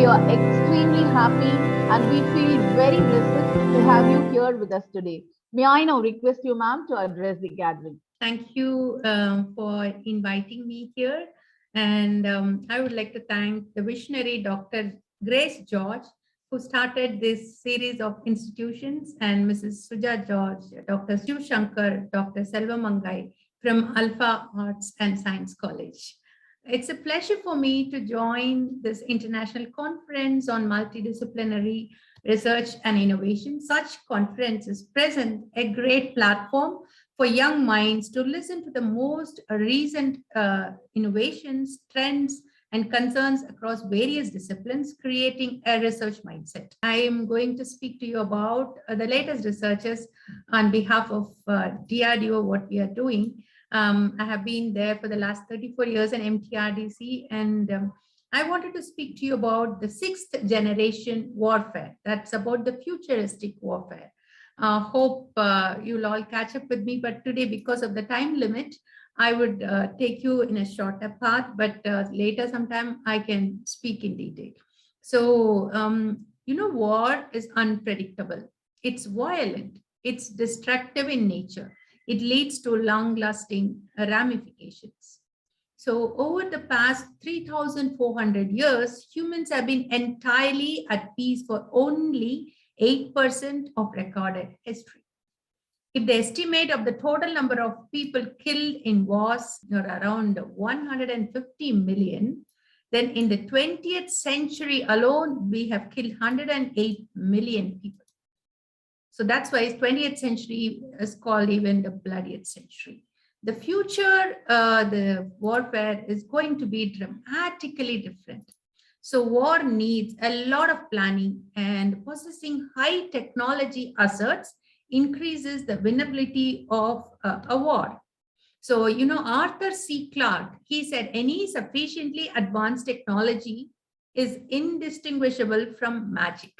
we are extremely happy and we feel very blessed to have you here with us today. May I now request you, ma'am, to address the gathering? Thank you for inviting me here. And I would like to thank the visionary Dr. Grace George, who started this series of institutions, and Mrs. Suja George, Dr. Shiv Shankar, Dr. Selva Mangai from Alpha Arts and Science College. It's a pleasure for me to join this international conference on multidisciplinary research and innovation. Such conferences present a great platform for young minds to listen to the most recent innovations, trends, and concerns across various disciplines, creating a research mindset. I am going to speak to you about the latest researches on behalf of DRDO, what we are doing. I have been there for the last 34 years in MTRDC, and I wanted to speak to you about the 6th generation warfare. That's about the futuristic warfare. Hope you'll all catch up with me, but today, because of the time limit, I would take you in a shorter path, but later sometime I can speak in detail. So, war is unpredictable. It's violent. It's destructive in nature. It leads to long-lasting ramifications. So over the past 3,400 years, humans have been entirely at peace for only 8% of recorded history. If the estimate of the total number of people killed in wars are around 150 million, then in the 20th century alone, we have killed 108 million people. So that's why 20th century is called even the bloodiest century. The future, the warfare is going to be dramatically different. So war needs a lot of planning, and possessing high technology assets increases the winnability of a war. So, Arthur C. Clarke, he said, any sufficiently advanced technology is indistinguishable from magic.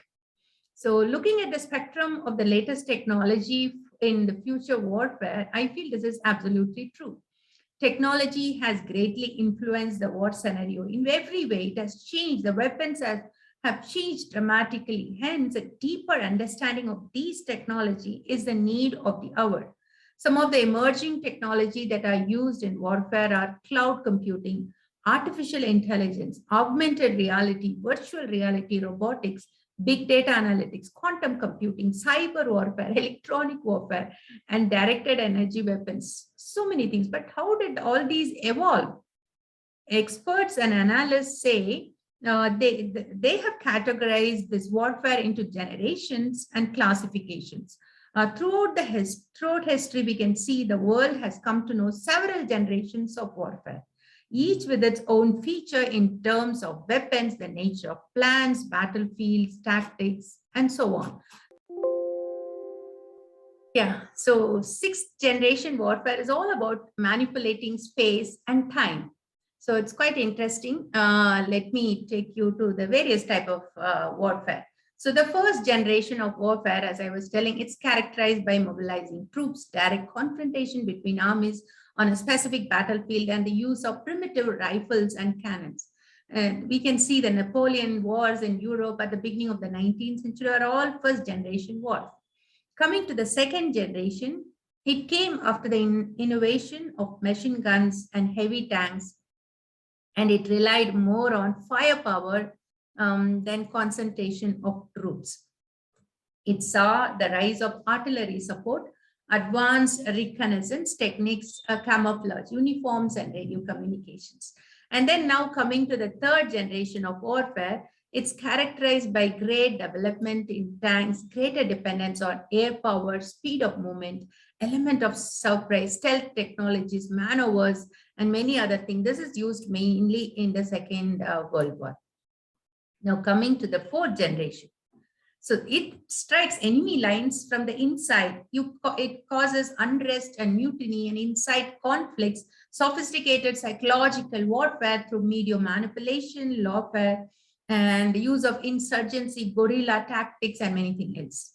So looking at the spectrum of the latest technology in the future warfare, I feel this is absolutely true. Technology has greatly influenced the war scenario. In every way, it has changed. The weapons have changed dramatically. Hence, a deeper understanding of these technology is the need of the hour. Some of the emerging technology that are used in warfare are cloud computing, artificial intelligence, augmented reality, virtual reality, robotics, big data analytics, quantum computing, cyber warfare, electronic warfare, and directed energy weapons. So many things. But how did all these evolve? Experts and analysts say they have categorized this warfare into generations and classifications. Throughout history, we can see the world has come to know several generations of warfare, each with its own feature in terms of weapons, the nature of plans, battlefields, tactics, and so on. Yeah, so 6th generation warfare is all about manipulating space and time. So it's quite interesting. Let me take you to the various type of warfare. So the 1st generation of warfare, as I was telling, it's characterized by mobilizing troops, direct confrontation between armies on a specific battlefield, and the use of primitive rifles and cannons. We can see the Napoleon Wars in Europe at the beginning of the 19th century are all 1st generation wars. Coming to the 2nd generation, it came after the innovation of machine guns and heavy tanks, and it relied more on firepower than concentration of troops. It saw the rise of artillery support, advanced reconnaissance techniques, camouflage, uniforms, and radio communications. And then now coming to the 3rd generation of warfare, it's characterized by great development in tanks, greater dependence on air power, speed of movement, element of surprise, stealth technologies, maneuvers, and many other things. This is used mainly in the Second World War. Now coming to the 4th generation. So it strikes enemy lines from the inside. It causes unrest and mutiny and incite conflicts, sophisticated psychological warfare through media manipulation, lawfare, and the use of insurgency, guerrilla tactics, and many things else.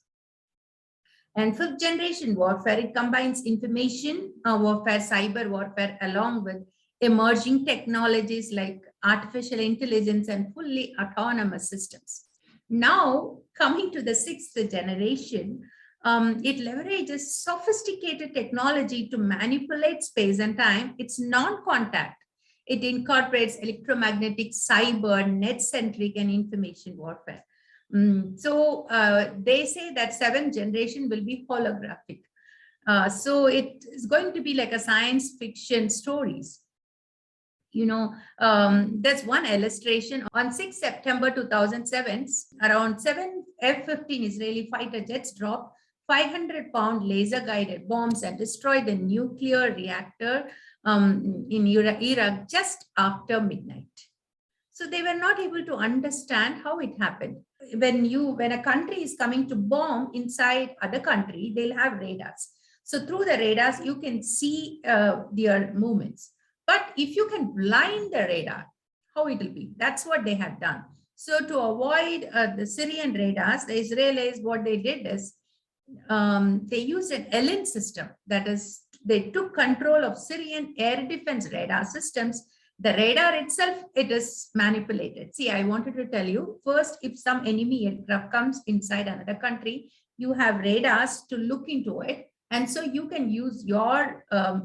And 5th generation warfare, it combines information warfare, cyber warfare, along with emerging technologies like artificial intelligence and fully autonomous systems. Now, coming to the sixth generation, it leverages sophisticated technology to manipulate space and time. It's non-contact. It incorporates electromagnetic, cyber, net-centric, and information warfare. So they say that seventh generation will be holographic. So it is going to be like a science fiction stories. There's one illustration on 6 September 2007, around 7 F-15 Israeli fighter jets dropped 500-pound laser-guided bombs and destroyed the nuclear reactor in Iraq just after midnight. So they were not able to understand how it happened. When a country is coming to bomb inside other country, they'll have radars. So through the radars, you can see their movements. But if you can blind the radar, how it will be? That's what they have done. So to avoid the Syrian radars, the Israelis, what they did is they used an ELIN system. That is, they took control of Syrian air defense radar systems. The radar itself, it is manipulated. See, I wanted to tell you, first, if some enemy aircraft comes inside another country, you have radars to look into it. And so you can use your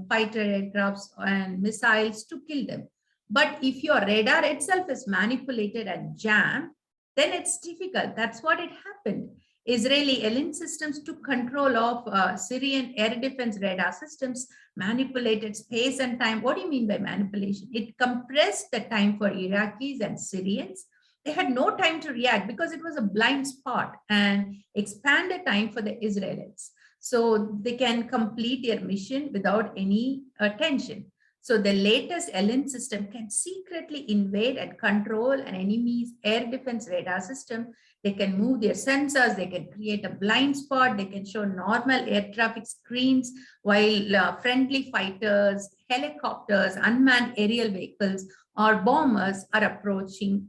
fighter aircrafts and missiles to kill them. But if your radar itself is manipulated and jammed, then it's difficult. That's what it happened. Israeli ELIN systems took control of Syrian air defense radar systems, manipulated space and time. What do you mean by manipulation? It compressed the time for Iraqis and Syrians. They had no time to react because it was a blind spot, and expanded time for the Israelis. So they can complete their mission without any tension. So the latest ELIN system can secretly invade and control an enemy's air defense radar system. They can move their sensors, they can create a blind spot, they can show normal air traffic screens while friendly fighters, helicopters, unmanned aerial vehicles, or bombers are approaching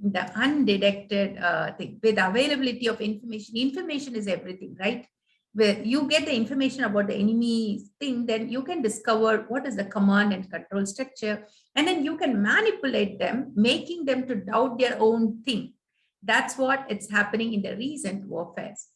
the undetected thing. With availability of information, information is everything, right? Where you get the information about the enemy's thing, then you can discover what is the command and control structure, and then you can manipulate them, making them to doubt their own thing. That's what it's happening in the recent warfares.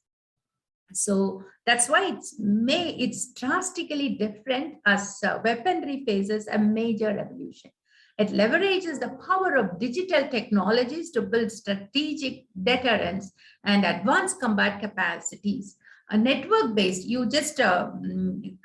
So that's why it's drastically different as weaponry faces a major revolution. It leverages the power of digital technologies to build strategic deterrence and advanced combat capacities. A network-based, you just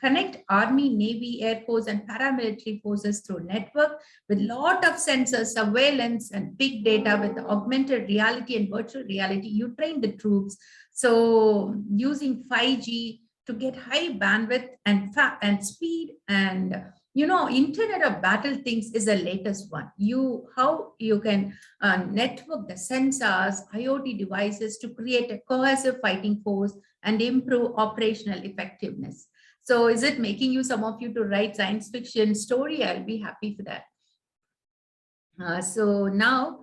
connect Army, Navy, Air Force, and paramilitary forces through network with lot of sensors, surveillance, and big data with augmented reality and virtual reality. You train the troops. So using 5G to get high bandwidth and speed, and Internet of Battle things is the latest one. How you can network the sensors, IoT devices to create a cohesive fighting force and improve operational effectiveness. So is it making some of you to write science fiction story? I'll be happy for that. So now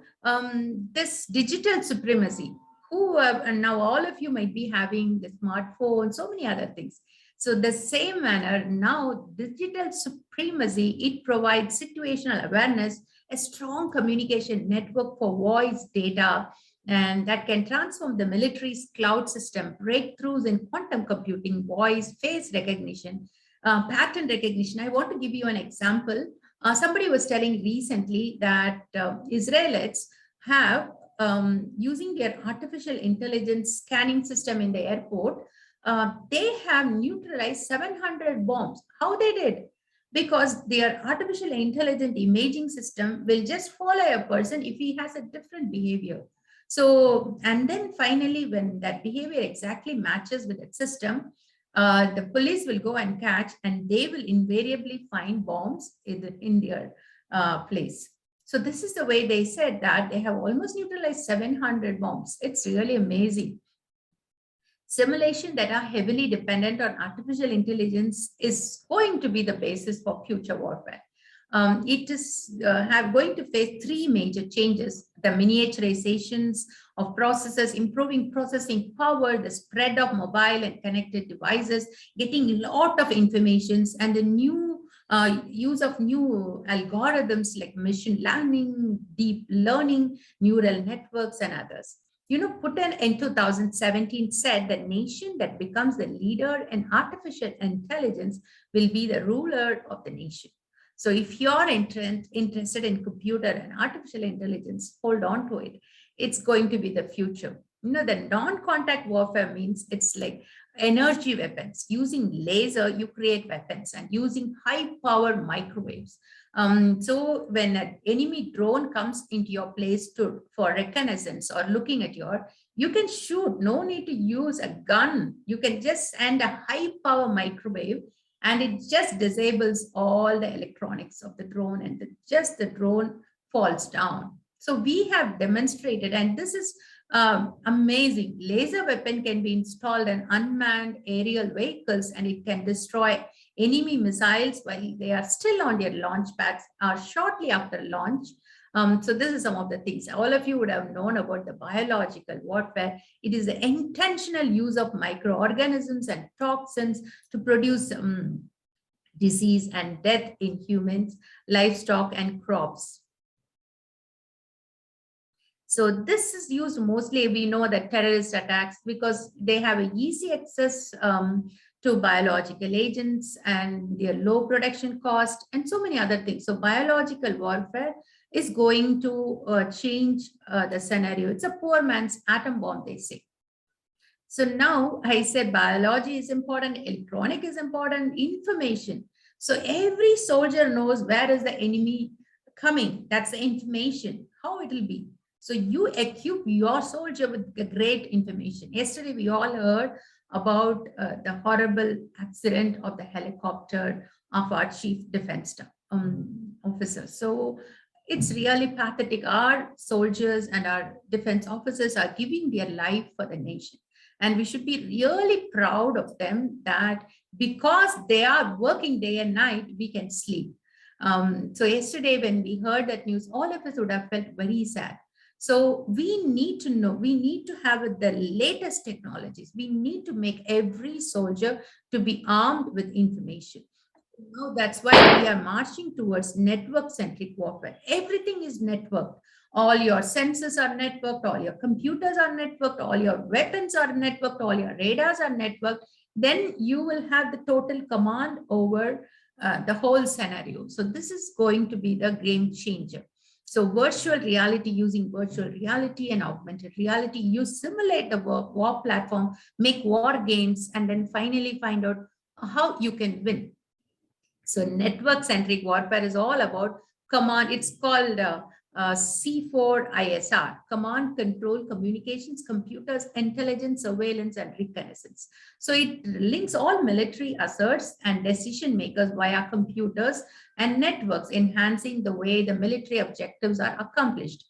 this digital supremacy, and now all of you might be having the smartphone, so many other things. So the same manner, now digital supremacy, it provides situational awareness, a strong communication network for voice data, and that can transform the military's cloud system, breakthroughs in quantum computing, voice, face recognition, pattern recognition. I want to give you an example. Somebody was telling recently that Israelites have, using their artificial intelligence scanning system in the airport, they have neutralized 700 bombs. How they did? Because their artificial intelligent imaging system will just follow a person if he has a different behavior. So, and then finally, when that behavior exactly matches with that system, the police will go and catch, and they will invariably find bombs in their place. So this is the way they said that they have almost neutralized 700 bombs. It's really amazing. Simulation that are heavily dependent on artificial intelligence is going to be the basis for future warfare. It is going to face three major changes: the miniaturizations of processors, improving processing power, the spread of mobile and connected devices, getting a lot of information, and the new use of new algorithms like machine learning, deep learning, neural networks, and others. Putin in 2017 said the nation that becomes the leader in artificial intelligence will be the ruler of the nation. So if you're interested in computer and artificial intelligence, hold on to it. It's going to be the future. The non-contact warfare means it's like energy weapons. Using laser, you create weapons, and using high-power microwaves. So when an enemy drone comes into your place for reconnaissance or looking at you can shoot. No need to use a gun. You can just send a high-power microwave, and it just disables all the electronics of the drone, and just the drone falls down. So we have demonstrated, and this is amazing. Laser weapon can be installed in unmanned aerial vehicles, and it can destroy enemy missiles while they are still on their launch pads or shortly after launch. So this is some of the things all of you would have known about the biological warfare. It is the intentional use of microorganisms and toxins to produce disease and death in humans, livestock, and crops. So this is used mostly, we know that terrorist attacks, because they have an easy access to biological agents and their low production cost and so many other things. So biological warfare is going to change the scenario. It's a poor man's atom bomb, they say. So now I said biology is important, electronic is important, information. So every soldier knows where is the enemy coming. That's the information, how it will be. So you equip your soldier with the great information. Yesterday, we all heard about the horrible accident of the helicopter of our chief defense officer. So it's really pathetic. Our soldiers and our defense officers are giving their life for the nation. And we should be really proud of them, that because they are working day and night, we can sleep. So yesterday, when we heard that news, all of us would have felt very sad. So we need to know, we need to have the latest technologies. We need to make every soldier to be armed with information. That's why we are marching towards network-centric warfare. Everything is networked. All your sensors are networked, all your computers are networked, all your weapons are networked, all your radars are networked. Then you will have the total command over the whole scenario. So this is going to be the game changer. So virtual reality, using virtual reality and augmented reality, you simulate the war platform, make war games, and then finally find out how you can win. So network-centric warfare is all about command. It's called C4ISR, command, control, communications, computers, intelligence, surveillance, and reconnaissance. So it links all military asserts and decision makers via computers and networks, enhancing the way the military objectives are accomplished.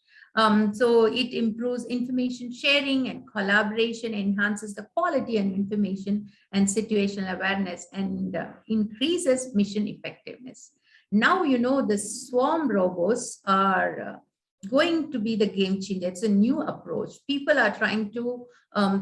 So it improves information sharing and collaboration, enhances the quality and information and situational awareness, and increases mission effectiveness. Now, the swarm robots are going to be the game changer. It's a new approach. People are trying to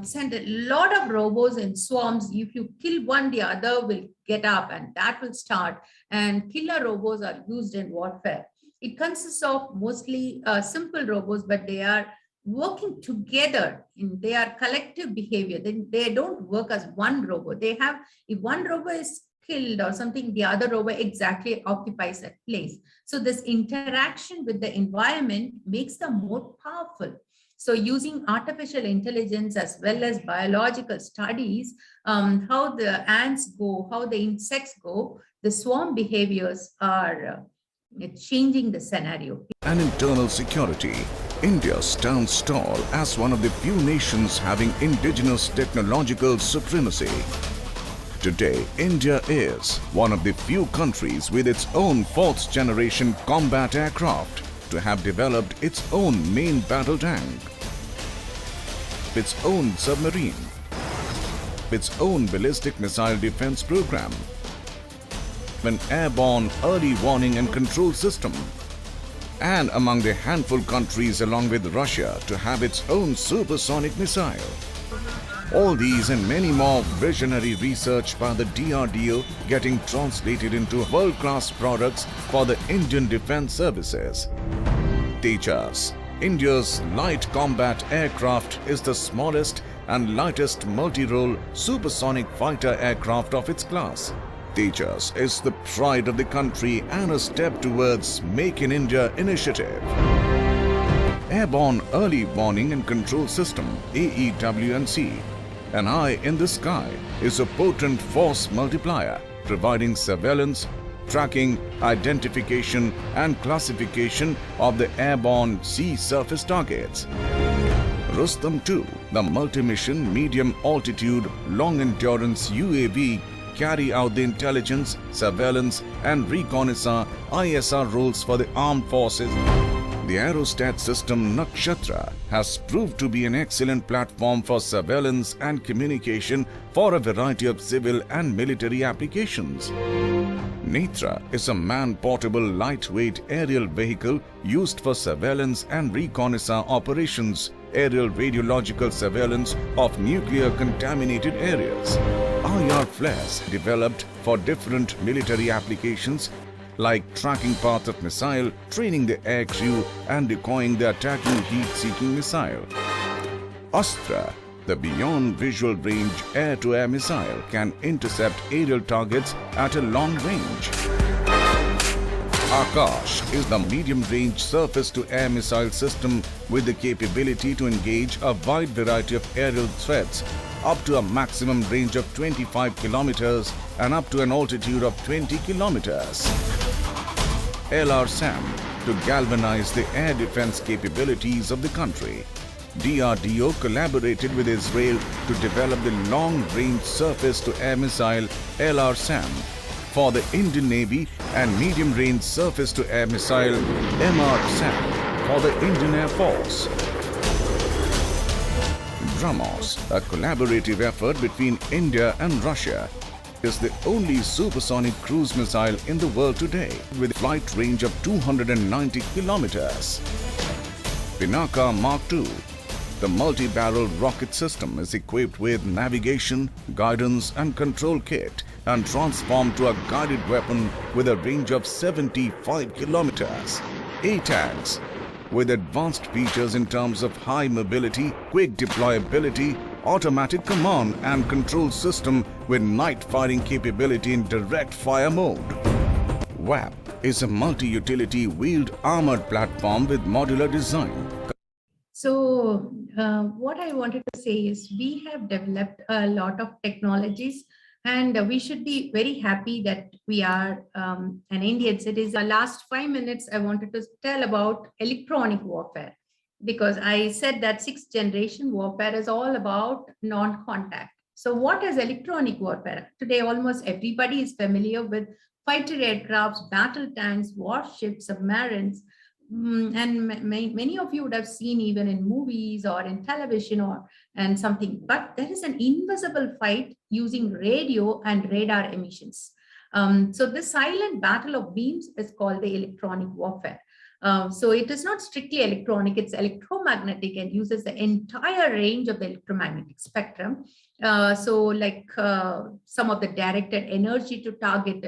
send a lot of robots in swarms. If you kill one, the other will get up and that will start. And killer robots are used in warfare. It consists of mostly simple robots, but they are working together in their collective behavior. They don't work as one robot. They have, if one robot is killed or something, the other robot exactly occupies that place. So this interaction with the environment makes them more powerful. So using artificial intelligence as well as biological studies, how the ants go, how the insects go, the swarm behaviors are changing the scenario. And internal security, India stands tall as one of the few nations having indigenous technological supremacy. Today, India is one of the few countries with its own fourth-generation combat aircraft to have developed its own main battle tank, its own submarine, its own ballistic missile defense program, an airborne early warning and control system, and among the handful countries along with Russia to have its own supersonic missile. All these and many more visionary research by the DRDO getting translated into world-class products for the Indian Defence Services. Tejas, India's light combat aircraft, is the smallest and lightest multi-role supersonic fighter aircraft of its class. Tejas is the pride of the country and a step towards Make in India initiative. Airborne Early Warning and Control System, AEW&C. An eye in the sky is a potent force multiplier, providing surveillance, tracking, identification and classification of the airborne sea surface targets. Rustam 2, the multi-mission medium-altitude long-endurance UAV, carry out the intelligence, surveillance and reconnaissance ISR roles for the armed forces. The aerostat system Nakshatra has proved to be an excellent platform for surveillance and communication for a variety of civil and military applications. Netra is a man-portable lightweight aerial vehicle used for surveillance and reconnaissance operations, aerial radiological surveillance of nuclear contaminated areas. IR flares developed for different military applications like tracking path of missile, training the air crew and decoying the attacking heat-seeking missile. Astra, the beyond visual range air-to-air missile, can intercept aerial targets at a long range. Akash is the medium-range surface-to-air missile system with the capability to engage a wide variety of aerial threats up to a maximum range of 25 kilometers and up to an altitude of 20 kilometers. LRSAM, to galvanize the air defense capabilities of the country. DRDO collaborated with Israel to develop the long-range surface-to-air missile LRSAM for the Indian Navy and medium-range surface-to-air missile MRSAM for the Indian Air Force. BrahMos, a collaborative effort between India and Russia, is the only supersonic cruise missile in the world today with a flight range of 290 kilometers. Pinaka Mark II, the multi-barrel rocket system, is equipped with navigation, guidance and control kit and transformed to a guided weapon with a range of 75 kilometers. ATAGS, with advanced features in terms of high mobility, quick deployability, automatic command and control system with night firing capability in direct fire mode. WAP is a multi-utility wheeled armored platform with modular design. So what I wanted to say is we have developed a lot of technologies and we should be very happy that we are an Indian citizen. The last 5 minutes, I wanted to tell about electronic warfare, because I said that 6th generation warfare is all about non-contact. So what is electronic warfare? Today, almost everybody is familiar with fighter aircrafts, battle tanks, warships, submarines, and many of you would have seen even in movies or in television and something, but there is an invisible fight using radio and radar emissions. So this silent battle of beams is called the electronic warfare. So it is not strictly electronic, it's electromagnetic and uses the entire range of the electromagnetic spectrum. So like some of the directed energy to target,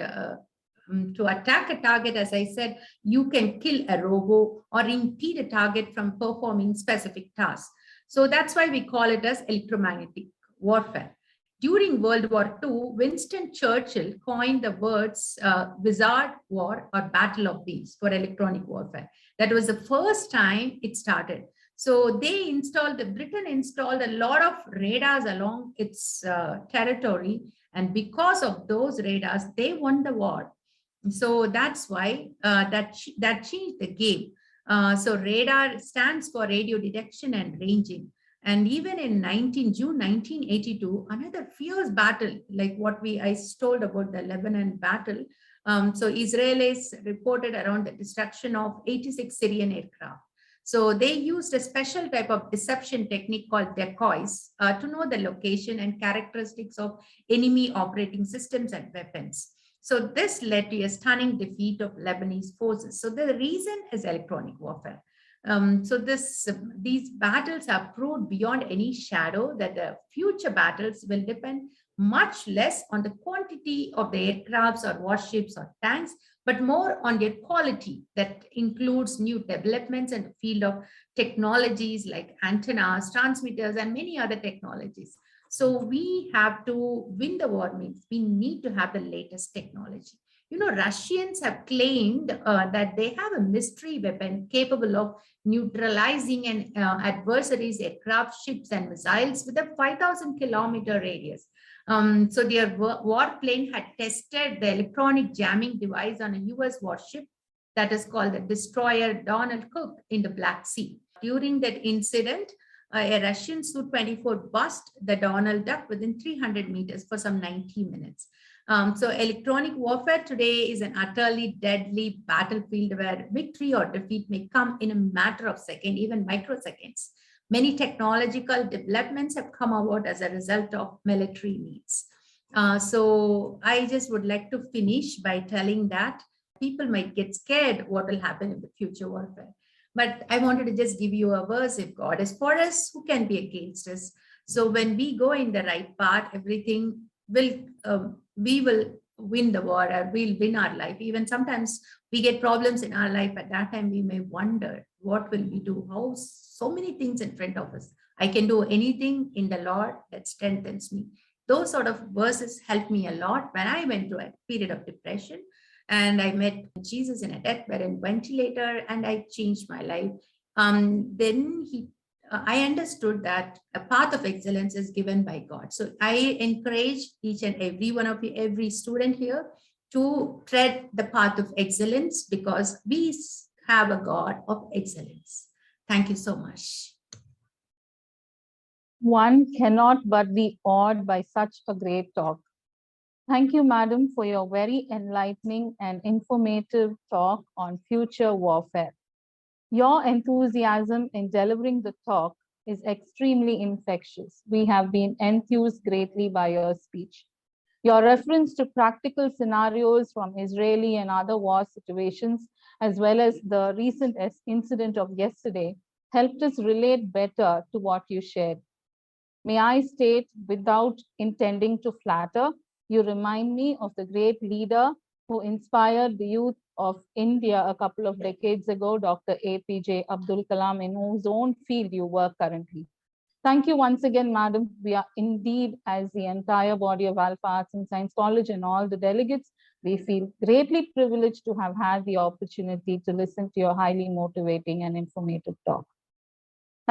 to attack a target, as I said, you can kill a robo or impede a target from performing specific tasks. So that's why we call it as electromagnetic warfare. During World War II, Winston Churchill coined the words Wizard War or Battle of Beams for electronic warfare. That was the first time it started. So Britain installed a lot of radars along its territory. And because of those radars, they won the war. So that's why that changed the game. So radar stands for radio detection and ranging. And even in June 1982, another fierce battle, like what I told about the Lebanon battle. So Israelis reported around the destruction of 86 Syrian aircraft. So they used a special type of deception technique called decoys to know the location and characteristics of enemy operating systems and weapons. So this led to a stunning defeat of Lebanese forces. So the reason is electronic warfare. So these battles have proved beyond any shadow that the future battles will depend much less on the quantity of the aircrafts or warships or tanks, but more on their quality. That includes new developments in the field of technologies like antennas, transmitters, and many other technologies. So we have to win the war means we need to have the latest technology. You know, Russians have claimed that they have a mystery weapon capable of neutralizing an adversary's aircraft, ships, and missiles with a 5,000-kilometer radius. So their warplane had tested the electronic jamming device on a US warship that is called the destroyer Donald Cook in the Black Sea. During that incident, a Russian Su-24 bust the Donald Duck within 300 meters for some 90 minutes. So electronic warfare today is an utterly deadly battlefield where victory or defeat may come in a matter of seconds, even microseconds. Many technological developments have come about as a result of military needs. So I just would like to finish by telling that people might get scared what will happen in the future warfare. But I wanted to just give you a verse: if God is for us, who can be against us? So when we go in the right path, everything will, we will win the war, or we'll win our life. Even sometimes we get problems in our life. At that time, we may wonder, what will we do? How so many things in front of us. I can do anything in the Lord that strengthens me. Those sort of verses helped me a lot when I went through a period of depression. And I met Jesus in a deathbed and ventilator, and I changed my life. Then I understood that a path of excellence is given by God. So I encourage each and every one of you, every student here, to tread the path of excellence, because we have a God of excellence. Thank you so much. One cannot but be awed by such a great talk. Thank you, madam, for your very enlightening and informative talk on future warfare. Your enthusiasm in delivering the talk is extremely infectious. We have been enthused greatly by your speech. Your reference to practical scenarios from Israeli and other war situations, as well as the recent incident of yesterday, helped us relate better to what you shared. May I state, without intending to flatter, you remind me of the great leader who inspired the youth of India a couple of decades ago, Dr. APJ Abdul Kalam, in whose own field you work currently. Thank you once again, madam. We are indeed, as the entire body of Alpha Arts and Science College and all the delegates, we feel greatly privileged to have had the opportunity to listen to your highly motivating and informative talk.